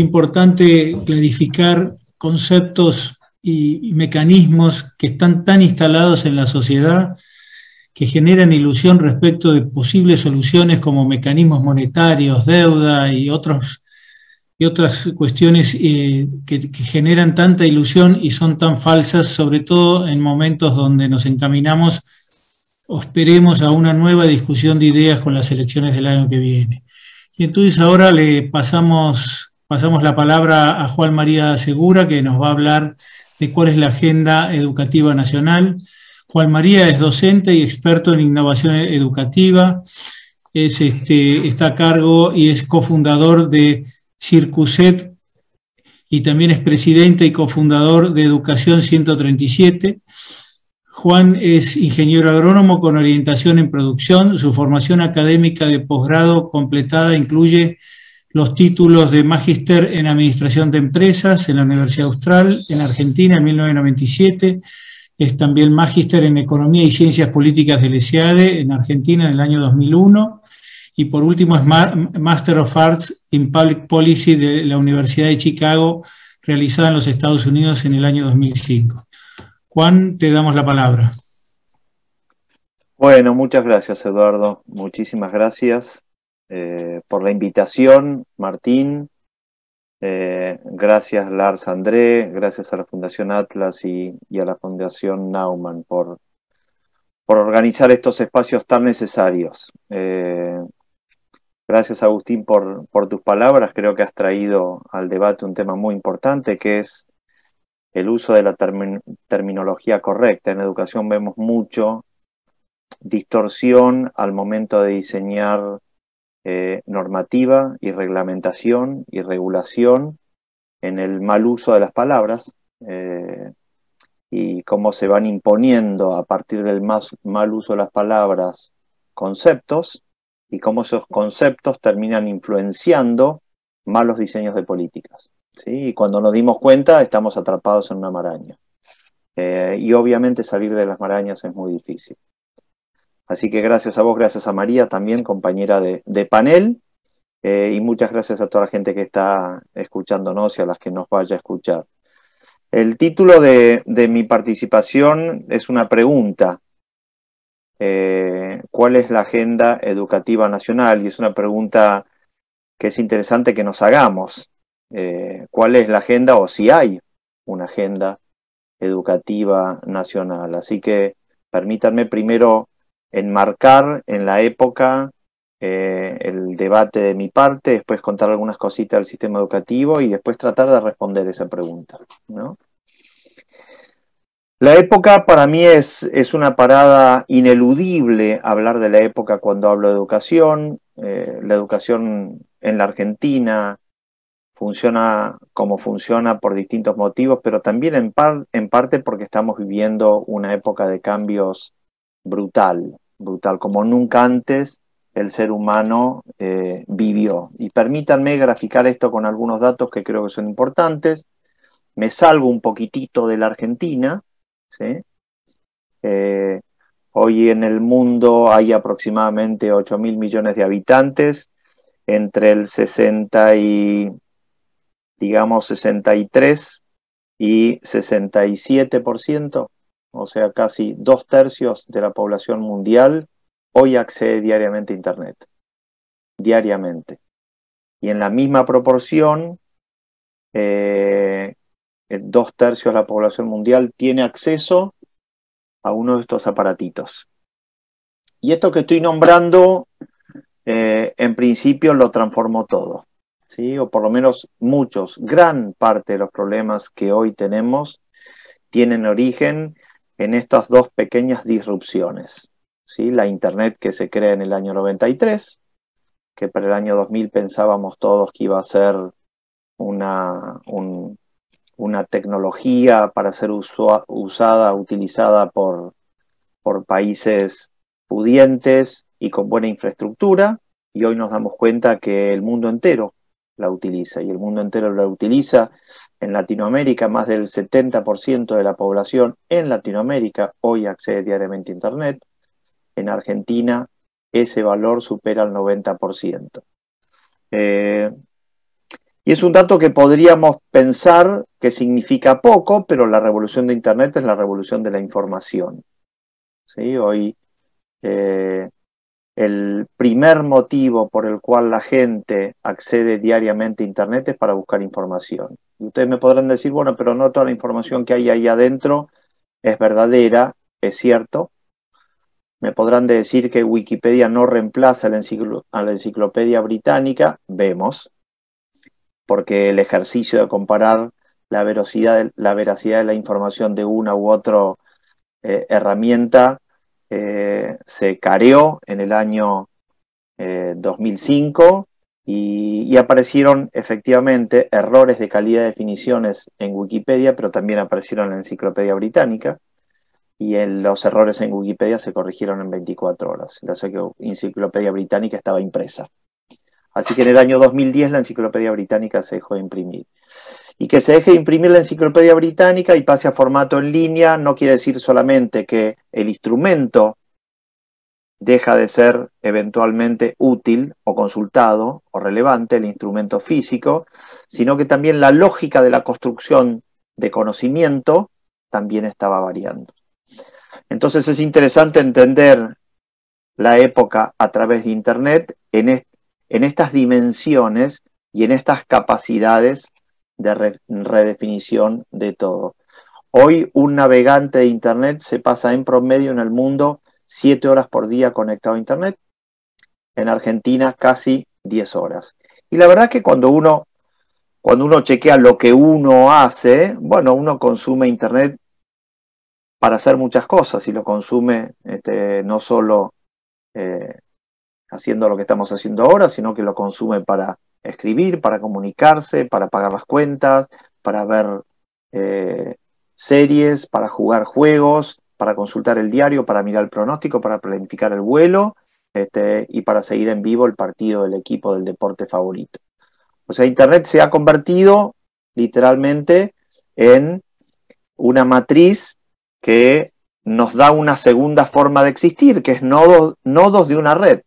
importante clarificar conceptos y mecanismos que están tan instalados en la sociedad que generan ilusión respecto de posibles soluciones como mecanismos monetarios, deuda y otras cuestiones que generan tanta ilusión y son tan falsas, sobre todo en momentos donde nos encaminamos o esperemos a una nueva discusión de ideas con las elecciones del año que viene. Y entonces ahora le pasamos la palabra a Juan María Segura, que nos va a hablar de cuál es la agenda educativa nacional. Juan María es docente y experto en innovación educativa, está a cargo y es cofundador de Circuset y también es presidente y cofundador de Educación 137. Juan es ingeniero agrónomo con orientación en producción. Su formación académica de posgrado completada incluye los títulos de Magíster en Administración de Empresas en la Universidad Austral, en Argentina, en 1997. Es también Magíster en Economía y Ciencias Políticas del ESEADE en Argentina en el año 2001. Y por último es Master of Arts in Public Policy de la Universidad de Chicago, realizada en los Estados Unidos en el año 2005. Juan, te damos la palabra. Bueno, muchas gracias, Eduardo. Muchísimas gracias por la invitación, Martín. Gracias, Lars André. Gracias a la Fundación Atlas y a la Fundación Naumann por organizar estos espacios tan necesarios. Gracias, Agustín, por tus palabras. Creo que has traído al debate un tema muy importante, que es el uso de la terminología correcta. En educación vemos mucho distorsión al momento de diseñar normativa y reglamentación y regulación en el mal uso de las palabras y cómo se van imponiendo a partir del mal uso de las palabras conceptos y cómo esos conceptos terminan influenciando malos diseños de políticas. ¿Sí? Y cuando nos dimos cuenta, estamos atrapados en una maraña. Y obviamente salir de las marañas es muy difícil. Así que gracias a vos, gracias a María también, compañera de panel, y muchas gracias a toda la gente que está escuchándonos y a las que nos vaya a escuchar. El título de mi participación es una pregunta. ¿Cuál es la agenda educativa nacional? Y es una pregunta que es interesante que nos hagamos. ¿Cuál es la agenda o si hay una agenda educativa nacional? Así que permítanme primero enmarcar en la época el debate de mi parte, después contar algunas cositas del sistema educativo y después tratar de responder esa pregunta, ¿no? La época para mí es una parada ineludible hablar de la época cuando hablo de educación. La educación en la Argentina funciona como funciona por distintos motivos, pero también en parte porque estamos viviendo una época de cambios brutal, como nunca antes el ser humano vivió. Y permítanme graficar esto con algunos datos que creo que son importantes. Me salgo un poquitito de la Argentina, ¿sí? Hoy en el mundo hay aproximadamente 8.000 millones de habitantes, entre el 63 y 67%, o sea, casi 2/3 de la población mundial hoy accede diariamente a Internet. Diariamente. Y en la misma proporción, 2/3 de la población mundial tiene acceso a uno de estos aparatitos. Y esto que estoy nombrando, en principio lo transformó todo, ¿sí? O por lo menos gran parte de los problemas que hoy tenemos tienen origen en estas dos pequeñas disrupciones, ¿sí? La Internet que se crea en el año 93, que para el año 2000 pensábamos todos que iba a ser una tecnología para ser utilizada por países pudientes y con buena infraestructura, y hoy nos damos cuenta que el mundo entero la utiliza, y el mundo entero la utiliza. En Latinoamérica, más del 70% de la población en Latinoamérica hoy accede diariamente a Internet. En Argentina ese valor supera el 90%. Y Y es un dato que podríamos pensar que significa poco, pero la revolución de Internet es la revolución de la información. ¿Sí? Hoy el primer motivo por el cual la gente accede diariamente a Internet es para buscar información. Y ustedes me podrán decir, bueno, pero no toda la información que hay ahí adentro es verdadera, es cierto. Me podrán decir que Wikipedia no reemplaza a la enciclopedia británica, vemos, porque el ejercicio de comparar la veracidad de la información de una u otra herramienta se careó en el año 2005 y aparecieron efectivamente errores de calidad de definiciones en Wikipedia, pero también aparecieron en la enciclopedia británica. Y los errores en Wikipedia se corrigieron en 24 horas. La enciclopedia británica estaba impresa. Así que en el año 2010 la enciclopedia británica se dejó de imprimir. Y que se deje de imprimir la enciclopedia británica y pase a formato en línea no quiere decir solamente que el instrumento deja de ser eventualmente útil o consultado o relevante, el instrumento físico, sino que también la lógica de la construcción de conocimiento también estaba variando. Entonces es interesante entender la época a través de Internet en estas dimensiones y en estas capacidades de redefinición de todo. Hoy un navegante de Internet se pasa en promedio en el mundo 7 horas por día conectado a Internet. En Argentina casi 10 horas. Y la verdad que cuando uno chequea lo que uno hace, bueno, uno consume Internet para hacer muchas cosas y lo consume no solo haciendo lo que estamos haciendo ahora, sino que lo consume para escribir, para comunicarse, para pagar las cuentas, para ver series, para jugar juegos, para consultar el diario, para mirar el pronóstico, para planificar el vuelo y para seguir en vivo el partido del equipo del deporte favorito. O sea, Internet se ha convertido literalmente en una matriz que nos da una segunda forma de existir, que es nodos de una red.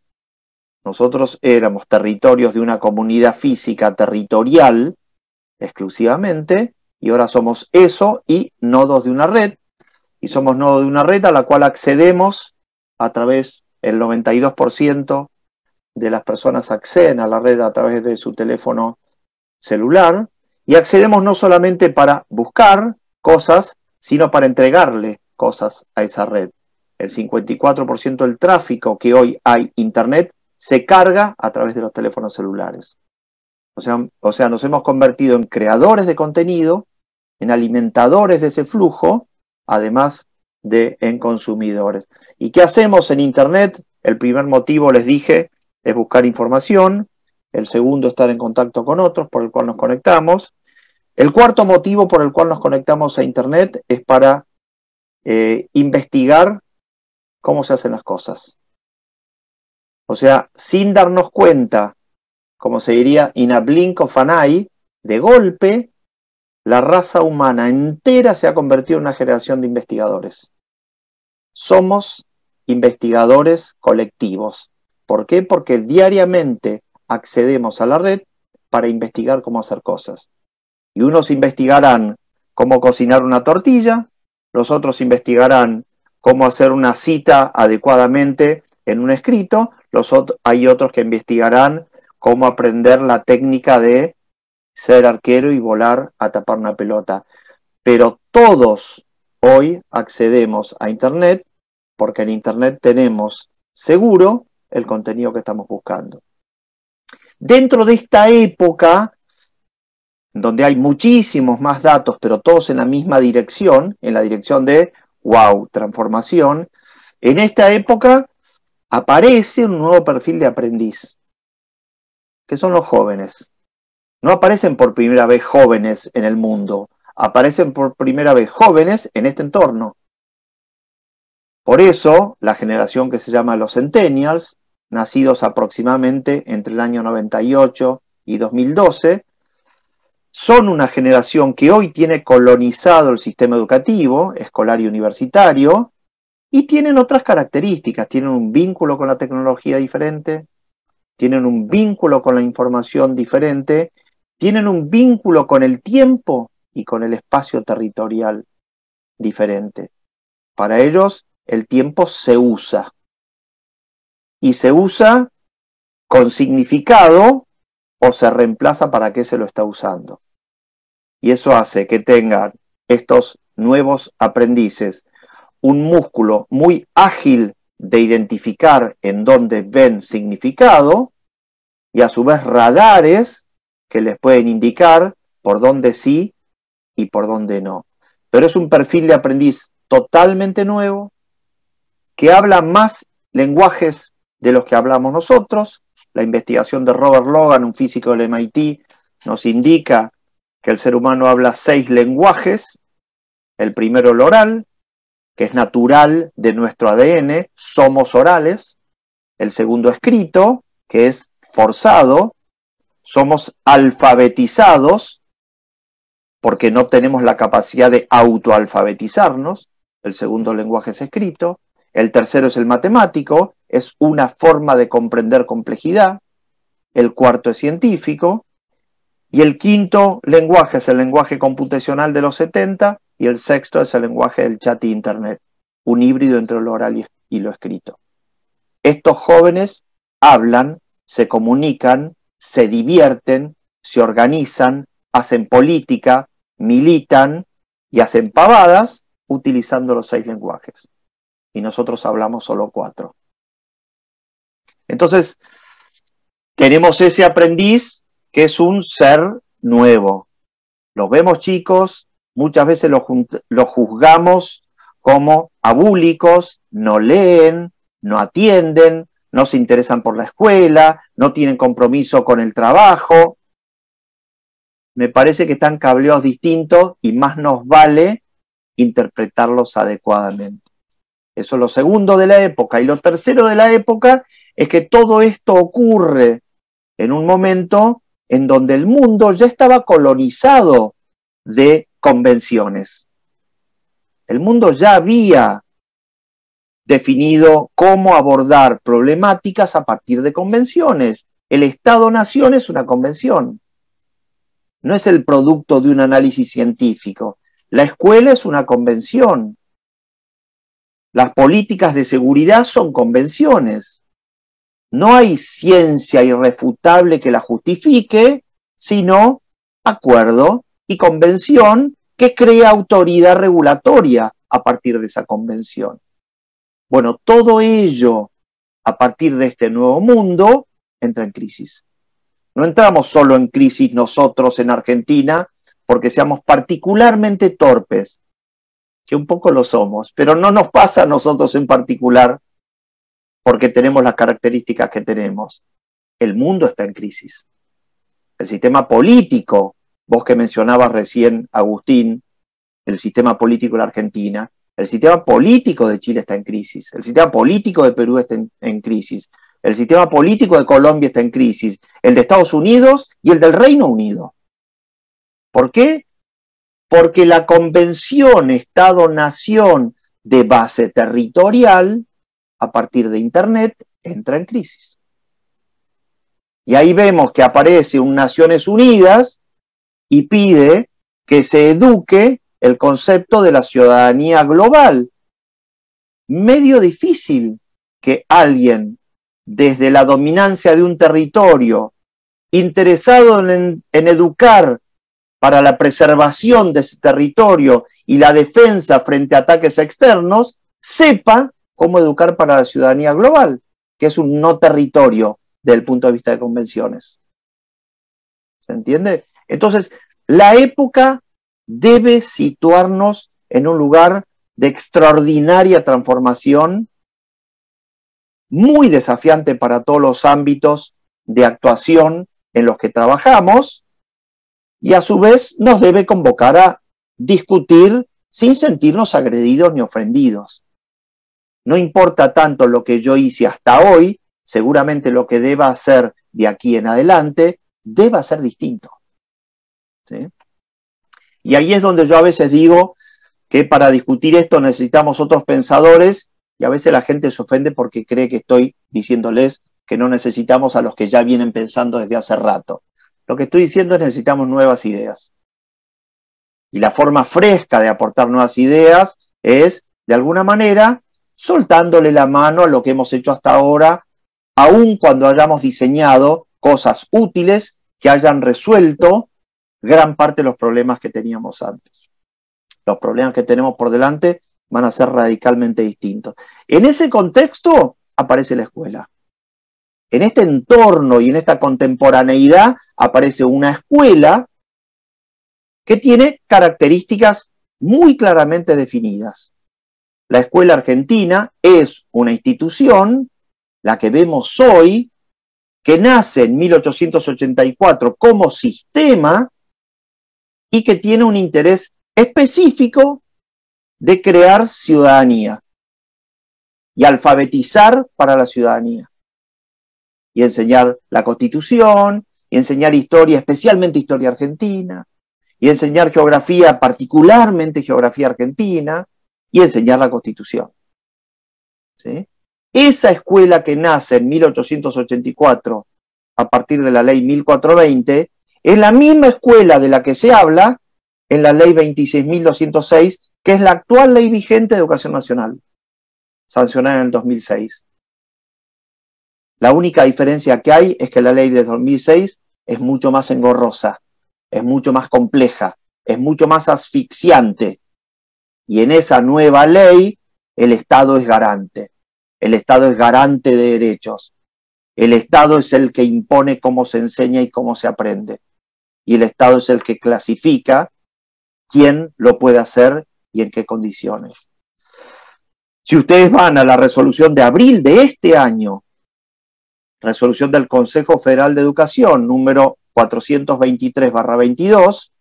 Nosotros éramos territorios de una comunidad física territorial exclusivamente, y ahora somos eso y nodos de una red, y somos nodos de una red a la cual accedemos a través, el 92% de las personas acceden a la red a través de su teléfono celular, y accedemos no solamente para buscar cosas, sino para entregarle cosas a esa red. El 54% del tráfico que hoy hay Internet se carga a través de los teléfonos celulares. O sea, nos hemos convertido en creadores de contenido, en alimentadores de ese flujo, además de en consumidores. ¿Y qué hacemos en Internet? El primer motivo, les dije, es buscar información. El segundo, estar en contacto con otros, por el cual nos conectamos. El cuarto motivo por el cual nos conectamos a Internet es para investigar cómo se hacen las cosas. O sea, sin darnos cuenta, como se diría, in a blink of an eye, de golpe, la raza humana entera se ha convertido en una generación de investigadores. Somos investigadores colectivos. ¿Por qué? Porque diariamente accedemos a la red para investigar cómo hacer cosas. Y unos investigarán cómo cocinar una tortilla, los otros investigarán cómo hacer una cita adecuadamente en un escrito, hay otros que investigarán cómo aprender la técnica de ser arquero y volar a tapar una pelota. Pero todos hoy accedemos a Internet porque en Internet tenemos seguro el contenido que estamos buscando. Dentro de esta época, donde hay muchísimos más datos, pero todos en la misma dirección, en la dirección de, wow, transformación, en esta época aparece un nuevo perfil de aprendiz, que son los jóvenes. No aparecen por primera vez jóvenes en el mundo, aparecen por primera vez jóvenes en este entorno. Por eso, la generación que se llama los Centennials, nacidos aproximadamente entre el año 98 y 2012, son una generación que hoy tiene colonizado el sistema educativo, escolar y universitario, y tienen otras características, tienen un vínculo con la tecnología diferente, tienen un vínculo con la información diferente, tienen un vínculo con el tiempo y con el espacio territorial diferente. Para ellos el tiempo se usa, y se usa con significado o se reemplaza para qué se lo está usando. Y eso hace que tengan estos nuevos aprendices un músculo muy ágil de identificar en dónde ven significado, y a su vez radares que les pueden indicar por dónde sí y por dónde no. Pero es un perfil de aprendiz totalmente nuevo, que habla más lenguajes de los que hablamos nosotros. La investigación de Robert Logan, un físico del MIT, nos indica que el ser humano habla 6 lenguajes. El primero, el oral, que es natural de nuestro ADN, somos orales. El segundo, escrito, que es forzado. Somos alfabetizados, porque no tenemos la capacidad de autoalfabetizarnos. El segundo lenguaje es escrito. El tercero es el matemático, es una forma de comprender complejidad. El cuarto es científico. Y el quinto lenguaje es el lenguaje computacional de los 70, y el sexto es el lenguaje del chat e internet, un híbrido entre lo oral y lo escrito. Estos jóvenes hablan, se comunican, se divierten, se organizan, hacen política, militan y hacen pavadas utilizando los 6 lenguajes. Y nosotros hablamos solo 4. Entonces, tenemos ese aprendiz que es un ser nuevo. Los vemos chicos, muchas veces los juzgamos como abúlicos, no leen, no atienden, no se interesan por la escuela, no tienen compromiso con el trabajo. Me parece que están cableados distintos y más nos vale interpretarlos adecuadamente. Eso es lo segundo de la época. Y lo tercero de la época es que todo esto ocurre en un momento en donde el mundo ya estaba colonizado de convenciones. El mundo ya había definido cómo abordar problemáticas a partir de convenciones. El Estado-Nación es una convención. No es el producto de un análisis científico. La escuela es una convención. Las políticas de seguridad son convenciones. No hay ciencia irrefutable que la justifique, sino acuerdo y convención que crea autoridad regulatoria a partir de esa convención. Bueno, todo ello, a partir de este nuevo mundo, entra en crisis. No entramos solo en crisis nosotros en Argentina porque seamos particularmente torpes, que un poco lo somos, pero no nos pasa a nosotros en particular porque tenemos las características que tenemos. El mundo está en crisis. El sistema político, vos que mencionabas recién, Agustín, el sistema político de la Argentina, el sistema político de Chile está en crisis, el sistema político de Perú está en crisis, el sistema político de Colombia está en crisis, el de Estados Unidos y el del Reino Unido. ¿Por qué? Porque la convención Estado-Nación de base territorial, a partir de Internet, entra en crisis. Y ahí vemos que aparece un Naciones Unidas y pide que se eduque el concepto de la ciudadanía global. Medio difícil que alguien, desde la dominancia de un territorio, interesado en educar para la preservación de ese territorio y la defensa frente a ataques externos, sepa cómo educar para la ciudadanía global, que es un no territorio desde el punto de vista de convenciones. ¿Se entiende? Entonces, la época debe situarnos en un lugar de extraordinaria transformación, muy desafiante para todos los ámbitos de actuación en los que trabajamos, y a su vez nos debe convocar a discutir sin sentirnos agredidos ni ofendidos. No importa tanto lo que yo hice hasta hoy, seguramente lo que deba hacer de aquí en adelante deba ser distinto. ¿Sí? Y ahí es donde yo a veces digo que para discutir esto necesitamos otros pensadores, y a veces la gente se ofende porque cree que estoy diciéndoles que no necesitamos a los que ya vienen pensando desde hace rato. Lo que estoy diciendo es que necesitamos nuevas ideas. Y la forma fresca de aportar nuevas ideas es, de alguna manera, soltándole la mano a lo que hemos hecho hasta ahora, aun cuando hayamos diseñado cosas útiles que hayan resuelto gran parte de los problemas que teníamos antes. Los problemas que tenemos por delante van a ser radicalmente distintos. En ese contexto aparece la escuela. En este entorno y en esta contemporaneidad aparece una escuela que tiene características muy claramente definidas. La escuela argentina es una institución, la que vemos hoy, que nace en 1884 como sistema y que tiene un interés específico de crear ciudadanía y alfabetizar para la ciudadanía y enseñar la Constitución y enseñar historia, especialmente historia argentina, y enseñar geografía, particularmente geografía argentina, y enseñar la Constitución. ¿Sí? Esa escuela que nace en 1884 a partir de la ley 1420 es la misma escuela de la que se habla en la ley 26.206, que es la actual ley vigente de educación nacional, sancionada en el 2006. La única diferencia que hay es que la ley de 2006 es mucho más engorrosa, es mucho más compleja, es mucho más asfixiante. Y en esa nueva ley el Estado es garante. El Estado es garante de derechos. El Estado es el que impone cómo se enseña y cómo se aprende. Y el Estado es el que clasifica quién lo puede hacer y en qué condiciones. Si ustedes van a la resolución de abril de este año, resolución del Consejo Federal de Educación, número 423/22,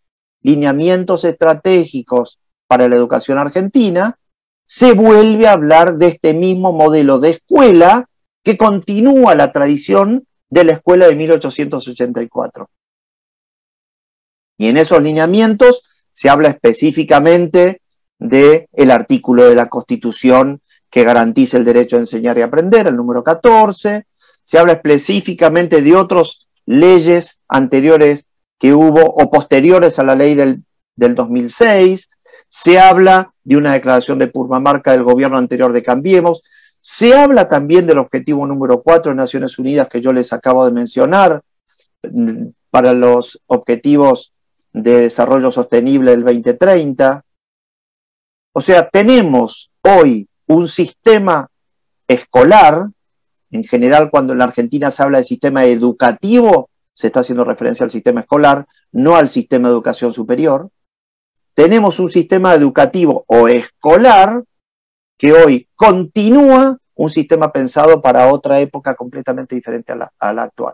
lineamientos estratégicos para la educación argentina, se vuelve a hablar de este mismo modelo de escuela que continúa la tradición de la escuela de 1884. Y en esos lineamientos se habla específicamente del artículo de la Constitución que garantiza el derecho a enseñar y aprender, el número 14, se habla específicamente de otras leyes anteriores que hubo o posteriores a la ley del 2006, se habla de una declaración de Purmamarca del gobierno anterior de Cambiemos, se habla también del objetivo número 4 de Naciones Unidas que yo les acabo de mencionar, para los objetivos de desarrollo sostenible del 2030. O sea, tenemos hoy un sistema escolar. En general, cuando en la Argentina se habla de sistema educativo, se está haciendo referencia al sistema escolar, no al sistema de educación superior. Tenemos un sistema educativo o escolar que hoy continúa un sistema pensado para otra época completamente diferente a la actual.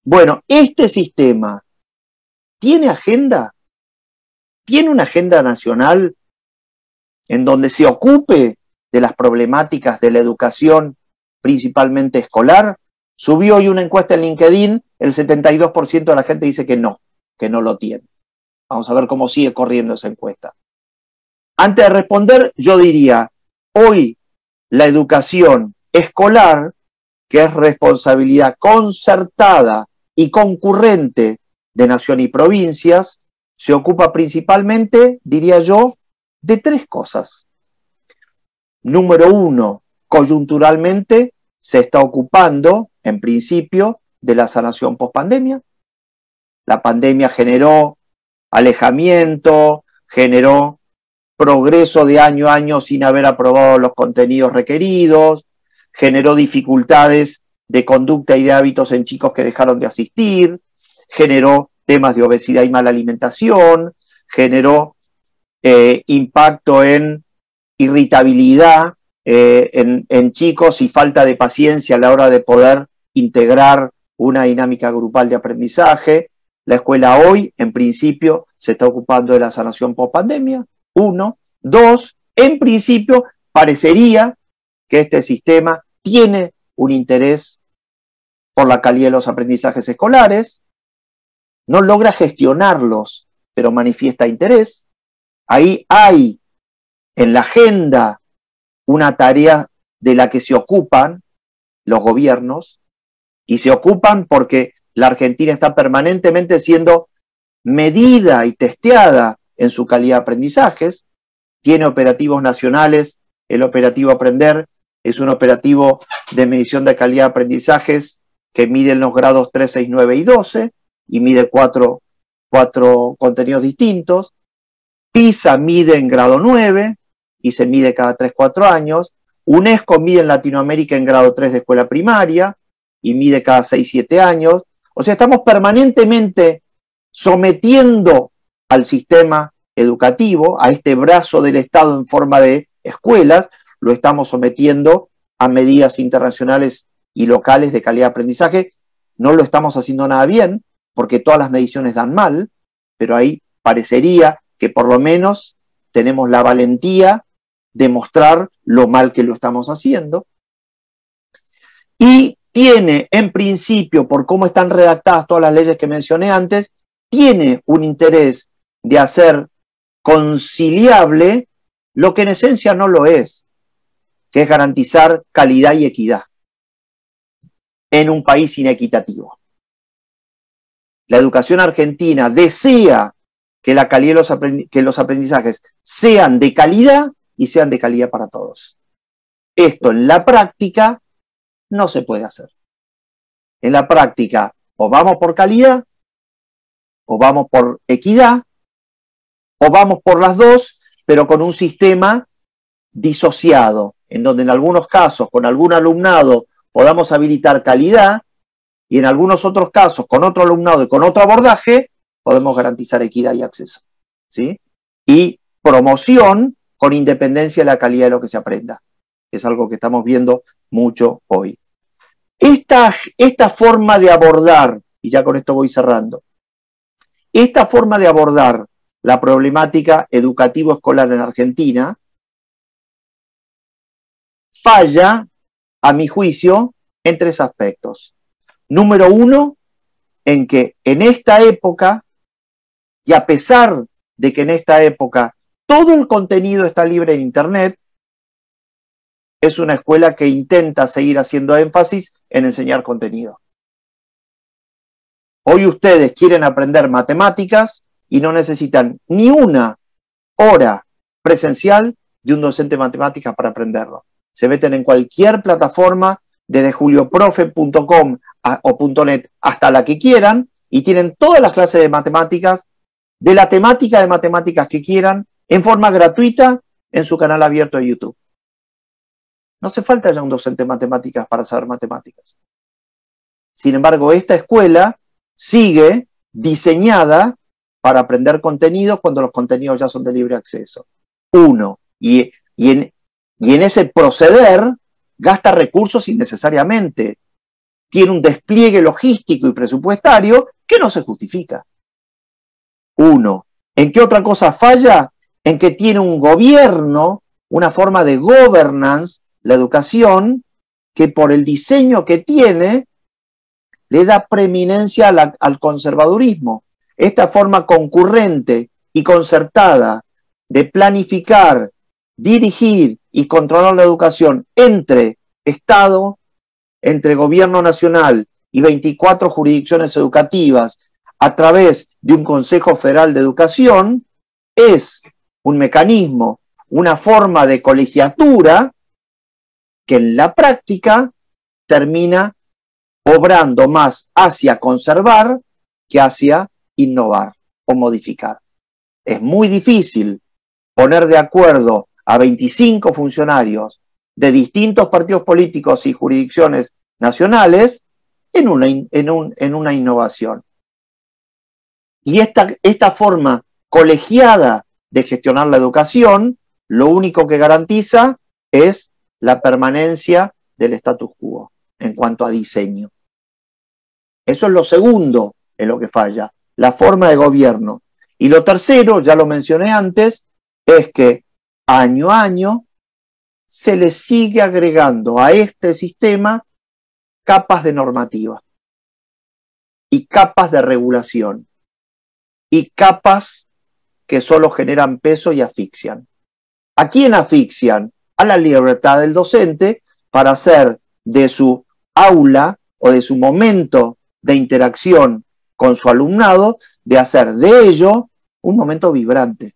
Bueno, este sistema tiene agenda, tiene una agenda nacional en donde se ocupe de las problemáticas de la educación principalmente escolar. Subió hoy una encuesta en LinkedIn, el 72% de la gente dice que no lo tiene. Vamos a ver cómo sigue corriendo esa encuesta. Antes de responder, yo diría, hoy la educación escolar, que es responsabilidad concertada y concurrente de nación y provincias, se ocupa principalmente, diría yo, de tres cosas. Número uno, coyunturalmente se está ocupando, en principio, de la sanación pospandemia. La pandemia generó alejamiento, generó progreso de año a año sin haber aprobado los contenidos requeridos, generó dificultades de conducta y de hábitos en chicos que dejaron de asistir, generó temas de obesidad y mala alimentación, generó impacto en irritabilidad en chicos y falta de paciencia a la hora de poder integrar una dinámica grupal de aprendizaje. La escuela hoy, en principio, se está ocupando de la sanación post-pandemia, 1. 2, en principio, parecería que este sistema tiene un interés por la calidad de los aprendizajes escolares, no logra gestionarlos, pero manifiesta interés. Ahí hay en la agenda una tarea de la que se ocupan los gobiernos, y se ocupan porque La Argentina está permanentemente siendo medida y testeada en su calidad de aprendizajes. Tiene operativos nacionales. El operativo Aprender es un operativo de medición de calidad de aprendizajes que mide los grados 3, 6, 9 y 12 y mide cuatro contenidos distintos. PISA mide en grado 9 y se mide cada 3, 4 años. UNESCO mide en Latinoamérica en grado 3 de escuela primaria y mide cada 6, 7 años. O sea, estamos permanentemente sometiendo al sistema educativo, a este brazo del Estado en forma de escuelas, lo estamos sometiendo a medidas internacionales y locales de calidad de aprendizaje. No lo estamos haciendo nada bien, porque todas las mediciones dan mal, pero ahí parecería que por lo menos tenemos la valentía de mostrar lo mal que lo estamos haciendo. Y tiene, en principio, por cómo están redactadas todas las leyes que mencioné antes, tiene un interés de hacer conciliable lo que en esencia no lo es, que es garantizar calidad y equidad en un país inequitativo. La educación argentina desea que la calidad que los aprendizajes sean de calidad y sean de calidad para todos. Esto en la práctica no se puede hacer. En la práctica o vamos por calidad, o vamos por equidad, o vamos por las dos, pero con un sistema disociado, en donde en algunos casos, con algún alumnado, podamos habilitar calidad, y en algunos otros casos, con otro alumnado y con otro abordaje, podemos garantizar equidad y acceso, ¿sí? Y promoción con independencia de la calidad de lo que se aprenda. Es algo que estamos viendo mucho hoy. Esta forma de abordar, y ya con esto voy cerrando, esta forma de abordar la problemática educativo-escolar en Argentina falla, a mi juicio, en 3 aspectos. Número 1, en que en esta época, y a pesar de que en esta época todo el contenido está libre en Internet, es una escuela que intenta seguir haciendo énfasis en enseñar contenido. Hoy ustedes quieren aprender matemáticas y no necesitan ni una hora presencial de un docente de matemáticas para aprenderlo. Se meten en cualquier plataforma, desde julioprofe.com o .net hasta la que quieran, y tienen todas las clases de matemáticas, de la temática de matemáticas que quieran, en forma gratuita en su canal abierto de YouTube. No hace falta ya un docente de matemáticas para saber matemáticas. Sin embargo, esta escuela sigue diseñada para aprender contenidos cuando los contenidos ya son de libre acceso. 1. Y en ese proceder gasta recursos innecesariamente. Tiene un despliegue logístico y presupuestario que no se justifica. 1. ¿En qué otra cosa falla? En que tiene un gobierno, una forma de governance, la educación, que por el diseño que tiene, le da preeminencia al conservadurismo. Esta forma concurrente y concertada de planificar, dirigir y controlar la educación entre Estado, entre Gobierno Nacional y 24 jurisdicciones educativas a través de un Consejo Federal de Educación, es un mecanismo, una forma de colegiatura que en la práctica termina obrando más hacia conservar que hacia innovar o modificar. Es muy difícil poner de acuerdo a 25 funcionarios de distintos partidos políticos y jurisdicciones nacionales en una innovación. Y esta forma colegiada de gestionar la educación, lo único que garantiza es la permanencia del status quo en cuanto a diseño. Eso es lo segundo en lo que falla, la forma de gobierno. Y lo tercero, ya lo mencioné antes, es que año a año se le sigue agregando a este sistema capas de normativa y capas de regulación y capas que solo generan peso y asfixian. ¿A quién asfixian? A la libertad del docente para hacer de su aula o de su momento de interacción con su alumnado, de hacer de ello un momento vibrante.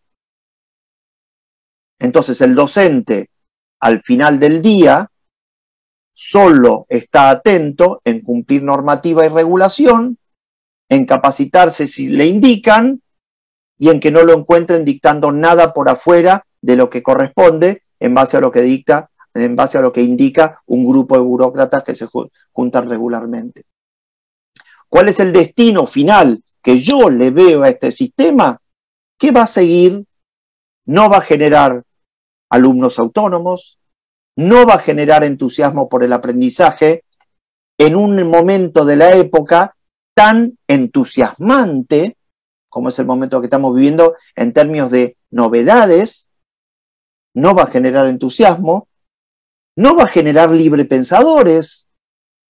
Entonces el docente, al final del día, solo está atento en cumplir normativa y regulación, en capacitarse si le indican y en que no lo encuentren dictando nada por afuera de lo que corresponde en base a lo que dicta, en base a lo que indica un grupo de burócratas que se juntan regularmente. ¿Cuál es el destino final que yo le veo a este sistema? ¿Qué va a seguir? No va a generar alumnos autónomos, no va a generar entusiasmo por el aprendizaje en un momento de la época tan entusiasmante como es el momento que estamos viviendo en términos de novedades, no va a generar entusiasmo, no va a generar librepensadores,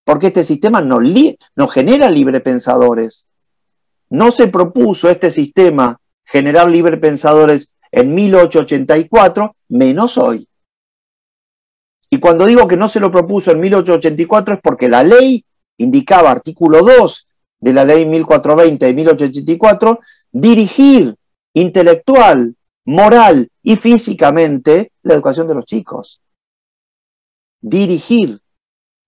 porque este sistema no genera librepensadores. No se propuso este sistema generar librepensadores en 1884, menos hoy. Y cuando digo que no se lo propuso en 1884 es porque la ley indicaba, artículo 2 de la ley 1420 de 1884, dirigir intelectual, moral y físicamente la educación de los chicos. Dirigir.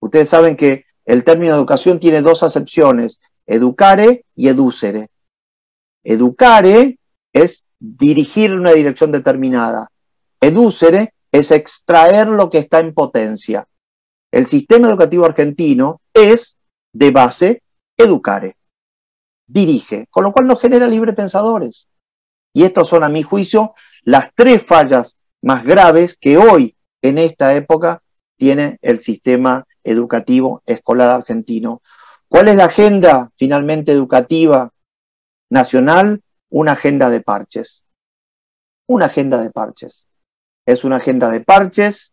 Ustedes saben que el término educación tiene dos acepciones, educare y educere. Educare es dirigir en una dirección determinada. Educere es extraer lo que está en potencia. El sistema educativo argentino es, de base, educare. Dirige, con lo cual no genera librepensadores. Y estos son, a mi juicio, las tres fallas más graves que hoy, en esta época, tiene el sistema educativo escolar argentino. ¿Cuál es la agenda, finalmente, educativa nacional? Una agenda de parches. Una agenda de parches. Es una agenda de parches,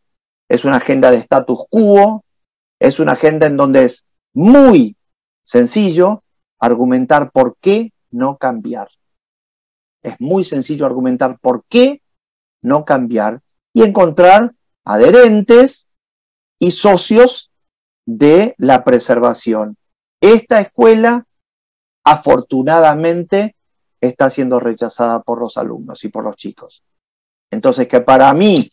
es una agenda de status quo, es una agenda en donde es muy sencillo argumentar por qué no cambiar. Es muy sencillo argumentar por qué no cambiar y encontrar adherentes y socios de la preservación. Esta escuela, afortunadamente, está siendo rechazada por los alumnos y por los chicos. Entonces, que para mí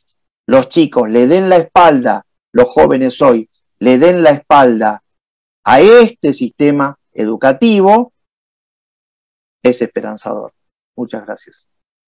los chicos le den la espalda, los jóvenes hoy, le den la espalda a este sistema educativo, es esperanzador. Muchas gracias.